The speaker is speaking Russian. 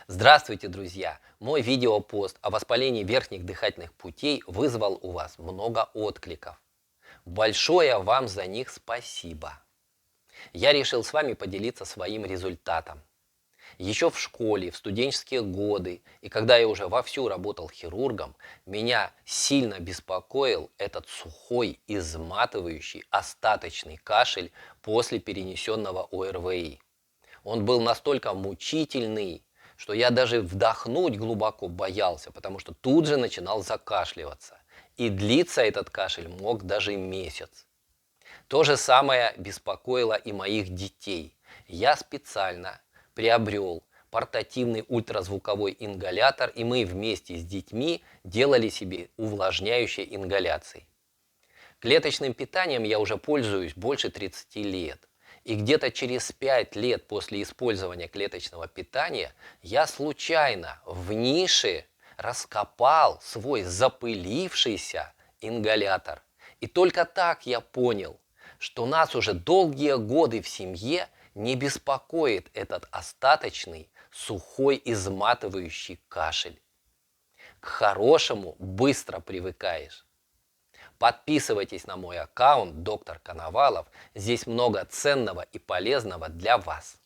Здравствуйте, друзья! Мой видеопост о воспалении верхних дыхательных путей вызвал у вас много откликов. Большое вам за них спасибо. Я решил с вами поделиться своим результатом. Еще в школе, в студенческие годы и когда я уже вовсю работал хирургом, меня сильно беспокоил этот сухой, изматывающий, остаточный кашель после перенесенного ОРВИ. Он был настолько мучительный, что я даже вдохнуть глубоко боялся, потому что тут же начинал закашливаться. И длиться этот кашель мог даже месяц. То же самое беспокоило и моих детей. Я специально приобрел портативный ультразвуковой ингалятор, и мы вместе с детьми делали себе увлажняющие ингаляции. Клеточным питанием я уже пользуюсь больше 30 лет. И где-то через 5 лет после использования клеточного питания я случайно в нише раскопал свой запылившийся ингалятор. И только так я понял, что нас уже долгие годы в семье не беспокоит этот остаточный, сухой, изматывающий кашель. К хорошему быстро привыкаешь. Подписывайтесь на мой аккаунт «Доктор Коновалов». Здесь много ценного и полезного для вас.